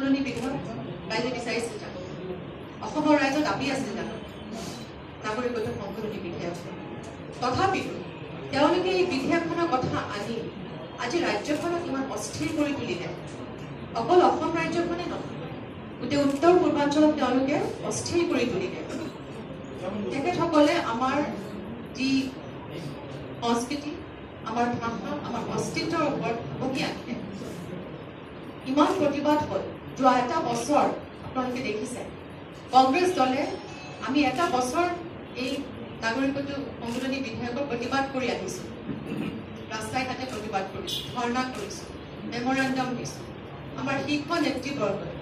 সংশোধনী বিধেয়ক ৰাইজে বিচাৰিছিল জানো? অসমৰ ৰাইজৰ দাবী আছিল জানো নাগৰিকত্ব সংশোধনী বিধেয়ক? তথাপিও তেওঁলোকে এই বিধেয়কখনৰ কথা আনি আজি ৰাজ্যখনক ইমান অস্থিৰ কৰি তুলিলে। অকল অসম ৰাজ্যখনে নহয়, গোটেই উত্তৰ পূৰ্বাঞ্চলক তেওঁলোকে অস্থিৰ কৰি তুলিলে। তেখেতসকলে আমাৰ যি সংস্কৃতি, আমাৰ ভাষা, আমাৰ অস্তিত্বৰ ওপৰত ভাবুকি আনিলে। ইমান প্ৰতিবাদ হ'ল। যোৱা এটা বছৰ আপোনালোকে দেখিছে কংগ্ৰেছ দলে আমি এটা বছৰ এই নাগৰিকত্ব সংশোধনী বিধেয়কৰ প্ৰতিবাদ কৰি আহিছোঁ। ৰাস্তাই ঘাটে প্ৰতিবাদ কৰিছোঁ, ধৰ্ণা কৰিছোঁ, মেমৰেণ্ডাম দিছোঁ। আমাৰ শীৰ্ষ নেতৃবৰ্গই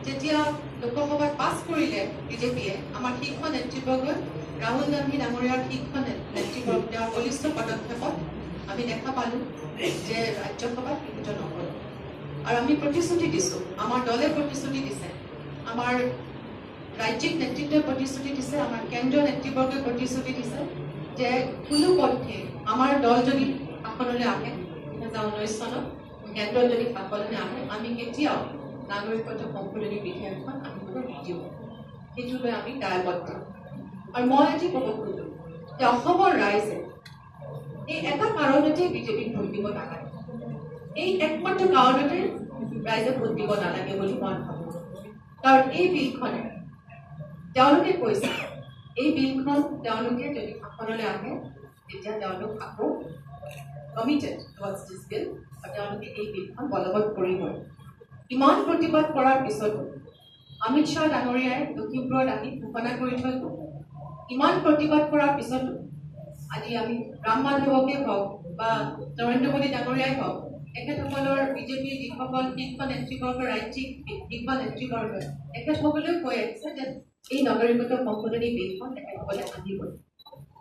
যেতিয়া লোকসভাত পাছ কৰিলে বিজেপিয়ে, আমাৰ শীৰ্ষ নেতৃবৰ্গই ৰাহুল গান্ধী ডাঙৰীয়াৰ শীৰ্ষ নেতৃবৰ্গ তেওঁৰ বলিষ্ঠ পদক্ষেপত আমি দেখা পালোঁ যে ৰাজ্যসভাত গৃহীত নহ'ল। আৰু আমি প্ৰতিশ্ৰুতি দিছোঁ, আমাৰ দলে প্ৰতিশ্ৰুতি দিছে, আমাৰ ৰাজ্যিক নেতৃত্বই প্ৰতিশ্ৰুতি দিছে, আমাৰ কেন্দ্ৰীয় নেতৃবৰ্গই প্ৰতিশ্ৰুতি দিছে যে কোনো পক্ষে আমাৰ দল যদি শাসনলৈ আহে 2019 চনত কেন্দ্ৰত যদি শাসনলৈ আহে, আমি কেতিয়াও নাগৰিকত্ব সংশোধনী বিধেয়কখন আনিবলৈ নিদিওঁ। সেইটোলৈ আমি দায়বদ্ধ। আৰু মই আজি ক'ব খোজোঁ যে অসমৰ ৰাইজে এই এটা কাৰণতে বিজেপিক ভোট দিব নালাগে। এই একমাত্ৰ কাৰণতে ৰাইজে ভোট দিব নালাগে বুলি মই ভাবোঁ। কাৰণ এই বিলখনে তেওঁলোকে কৈছে, এই বিলখন তেওঁলোকে যদি শাসনলৈ আহে তেতিয়া তেওঁলোক আকৌ কমিটেড টুৱাৰ্ডছ দিছ বিল, আৰু তেওঁলোকে এই বিলখন বলবৎ কৰিবই। ইমান প্ৰতিবাদ কৰাৰ পিছতো অমিত শ্বাহ ডাঙৰীয়াই লখিমপুৰত আহি ঘোষণা কৰি থৈ গ'ল। ইমান প্ৰতিবাদ কৰাৰ পিছতো আজি আমি ৰাম মাধৱকে হওক বা নৰেন্দ্ৰ মোদী ডাঙৰীয়াই হওক, তেখেতসকলৰ বিজেপিৰ যিসকল শীৰ্ষ নেতৃবৰ্গ, ৰাজ্যিক শীৰ্ষ নেতৃবৰ্গ, তেখেতসকলেও কৈ আহিছে যে এই নাগৰিকত্ব সংশোধনী বিলখন তেখেতসকলে আনিবই।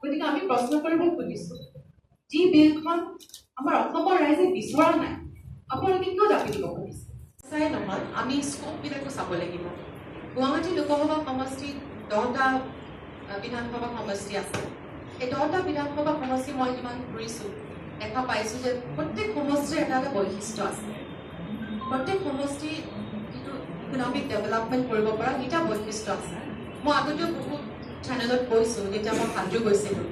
গতিকে আমি প্ৰশ্ন কৰিব খুজিছোঁ, যি বিলখন আমাৰ অসমৰ ৰাইজে বিচৰা নাই, আপোনালোকে কিয় দাবী দিব খুজিছে? চাই নহয়, আমি স্কোপবিলাকো চাব লাগিব। গুৱাহাটী লোকসভা সমষ্টিত 10টা বিধানসভা সমষ্টি আছে। এই 10টা বিধানসভা সমষ্টি মই যিমান ঘূৰিছোঁ দেখা পাইছোঁ যে প্ৰত্যেক সমষ্টিৰ এটা এটা বৈশিষ্ট্য আছে। প্ৰত্যেক সমষ্টি যিটো ইকনমিক ডেভেলপমেণ্ট কৰিব পৰা দুটা বৈশিষ্ট্য আছে। মই আগতেও বহুত চেনেলত কৈছোঁ, যেতিয়া মই হাজো গৈছিলোঁ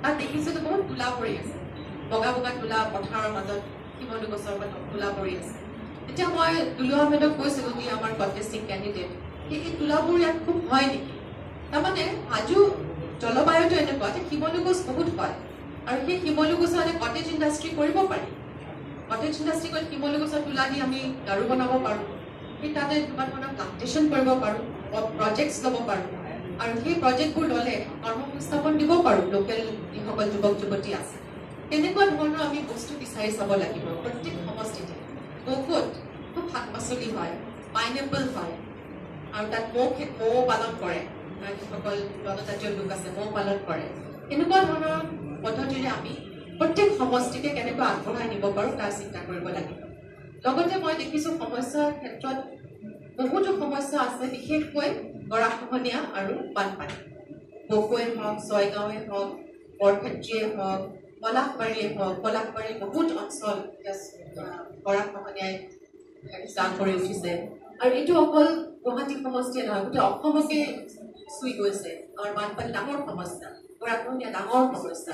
তাত দেখিছোঁ যে বহুত তোলা পৰি আছে, বগা বগা তোলা পথাৰৰ মাজত শিমলু গছৰ তোলা পৰি আছে। তেতিয়া মই দুলু আহমেদক কৈছিলোঁ, যি আমাৰ কণ্টেষ্টিং কেণ্ডিডেট, এই তোলাবোৰ ইয়াত খুব হয় নেকি? তাৰমানে হাজো জলবায়ুটো এনেকুৱা যে শিমলু গছ বহুত হয়, আৰু সেই শিমলু গছৰ কটেজ ইণ্ডাষ্ট্ৰি কৰিব পাৰি। কটেজ ইণ্ডাষ্ট্ৰি কৰি শিমলু গছৰ তোলা দি আমি গাৰু বনাব পাৰোঁ, সেই তাতে কিবা ধৰণৰ প্লান্টেশ্যন কৰিব পাৰোঁ, প্ৰজেক্টছ ল'ব পাৰোঁ, আৰু সেই প্ৰজেক্টবোৰ ল'লে কৰ্মসংস্থাপন দিব পাৰোঁ লোকেল যিসকল যুৱক যুৱতী আছে। তেনেকুৱা ধৰণৰ আমি বস্তু বিচাৰি চাব লাগিব। প্ৰত্যেক সমষ্টিতে বহুত খুব শাক পাচলি হয়, পাইনএপল হয়, আৰু তাত মৌ পালন কৰে, যিসকল জনজাতীয় লোক আছে মৌ পালন কৰে। এনেকুৱা ধৰণৰ পদ্ধতিৰে আমি প্ৰত্যেক সমষ্টিকে কেনেকৈ আগবঢ়াই নিব পাৰোঁ তাৰ চিন্তা কৰিব লাগিব। লগতে মই দেখিছোঁ সমস্যাৰ ক্ষেত্ৰত বহুতো সমস্যা আছে, বিশেষকৈ গৰাখহনীয়া আৰু বানপানী। বকোৱে হওক, ছয়গাঁৱে হওক, বৰক্ষেত্ৰীয়ে হওক, পলাশবাৰীয়ে হওক, পলাশবাৰীৰ বহুত অঞ্চল গৰাখহনীয়াই স্থান কৰি উঠিছে। আৰু এইটো অকল গুৱাহাটী সমষ্টিয়ে নহয়, গোটেই অসমকে চুই গৈছে। আমাৰ বানপানী ডাঙৰ সমস্যা, গৰাখহনীয়া ডাঙৰ সমস্যা।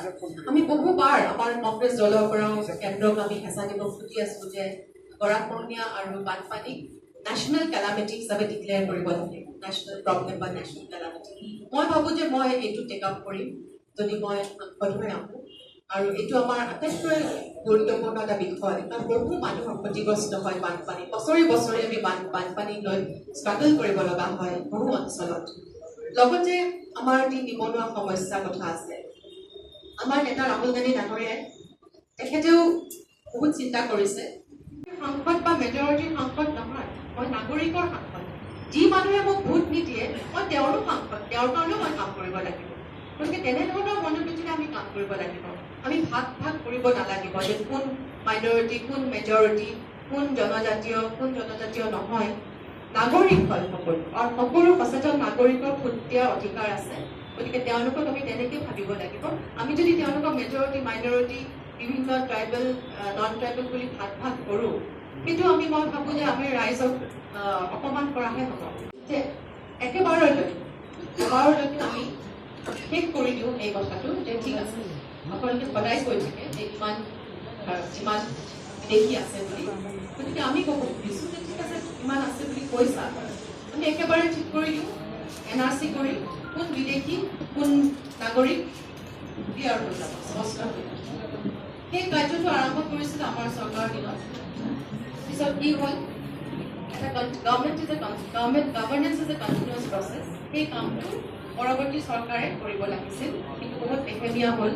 আমি বহুবাৰ আমাৰ কংগ্ৰেছ দলৰ পৰাও কেন্দ্ৰক আমি হেঁচা দিব খুজি আছোঁ যে গৰাখহনীয়া আৰু বানপানীক নেশ্যনেল কেলামিটি হিচাপে ডিক্লেয়াৰ কৰিব লাগে, নেশ্যনেল প্ৰব্লেম বা নেশ্যনেল কেলামিটি। মই ভাবোঁ যে মই এইটো টেক আপ কৰিম যদি মই সাংসদ হৈ আহোঁ। আৰু এইটো আমাৰ আটাইতকৈ গুৰুত্বপূৰ্ণ এটা বিষয়, কাৰণ বহু মানুহ ক্ষতিগ্ৰস্ত হয় বানপানী। বছৰি বছৰি আমি বানপানীক লৈ ষ্ট্ৰাগল কৰিব লগা হয় বহু অঞ্চলত। লগতে আমাৰ যি নিবনুৱা সমস্যাৰ কথা আছে, আমাৰ নেতা ৰাহুল গান্ধী ডাঙৰীয়াই তেখেতেও বহুত চিন্তা কৰিছে। সাংসদ বা মেজৰিটিৰ সাংসদ নহয়, মই নাগৰিকৰ সাংসদ। যি মানুহে মোক ভোট নিদিয়ে মই তেওঁৰো সাংসদ, তেওঁৰ কাৰণেও মই কাম কৰিব লাগিব। গতিকে তেনেধৰণৰ মনোবৃত্তিৰে আমি কাম কৰিব লাগিব। আমি ভাগ ভাগ কৰিব নালাগিব যে কোন মাইনৰিটি, কোন মেজৰিটি, কোন জনজাতীয় নহয়। নাগৰিক হয় সকলো, আৰু সকলো সচেতন নাগৰিকৰ ভোট দিয়াৰ অধিকাৰ আছে। গতিকে তেওঁলোকক আমি তেনেকৈ ভাবিব লাগিব। আমি যদি তেওঁলোকক মেজৰিটি, মাইনৰিটি, বিভিন্ন ট্ৰাইবেল, নন ট্ৰাইবেল বুলি ভাগ ভাগ কৰোঁ, কিন্তু মই ভাবোঁ যে আমি ৰাইজক অপমান কৰাহে হ'ব যে একেবাৰলৈকে আমি শেষ কৰি দিওঁ এই কথাটো যে ঠিক আছে আপোনালোকে সদায় কৈ থাকে যে ইমান বিদেশী আছে বুলি গতিকে আমি ক'ব খুজিছোঁ যে ঠিক আছে ইমান আছে বুলি কৈছা আমি একেবাৰে ঠিক কৰি দিওঁ NRC কৰি কোন বিদেশী কোন নাগৰিক ক্লিয়াৰ হৈ যাব স্পষ্ট হৈ যাব সেই কাৰ্যটো আৰম্ভ কৰিছিল আমাৰ চৰকাৰৰ দিনত পিছত কি হ'ল এটা governance is a continuous process সেই কামটো পৰৱৰ্তী চৰকাৰে কৰিব লাগিছিল কিন্তু বহুত লেহেমীয়া হ'ল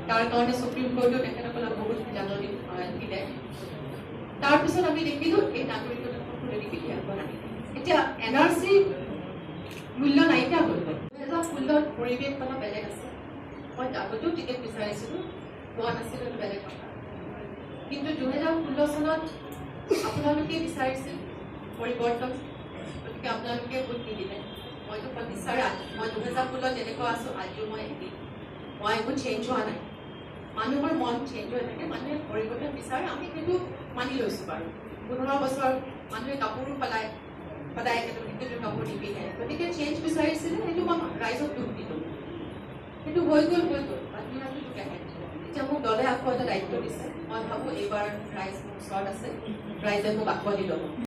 তাৰ কাৰণে সুপ্ৰিম কোৰ্টেও তেখেতসকলক বহুত জাননী দিলে তাৰপিছত আমি দেখিলোঁ এই নাগৰিকত্ব সংশোধনী বিধেয়ক বনাই এতিয়া NRC মূল্য নাইকিয়া হৈ গ'ল 2016 পৰিৱেশ অলপ বেলেগ আছে মই আগতেও টিকেট বিচাৰিছিলোঁ পোৱা নাছিলোঁ এইটো বেলেগ কথা কিন্তু 2016 চনত আপোনালোকে বিচাৰিছিল পৰিৱৰ্তন গতিকে আপোনালোকে ভোট নিদিলে মইতো প্ৰতিষ্ঠাৰে মই 2016 যেনেকুৱা আছোঁ আজিও মই একেই মই একো চেঞ্জ হোৱা নাই মানুহৰ মন চেঞ্জ হৈ থাকে মানুহে পৰিৱৰ্তন বিচাৰে আমি সেইটো মানি লৈছোঁ বাৰু 15 বছৰ মানুহে কাপোৰো সদায় একেটো কাপোৰ নিপিন্ধে গতিকে চেঞ্জ বিচাৰিছিলে সেইটো মই ৰাইজক দুখ দিলোঁ সেইটো হৈ গ'ল এতিয়া মোক দলে আকৌ এটা দায়িত্ব দিছে মই ভাবোঁ এইবাৰ ৰাইজ মোৰ ওচৰত আছে ৰাইজে মোক আঁকোৱালি ল'ব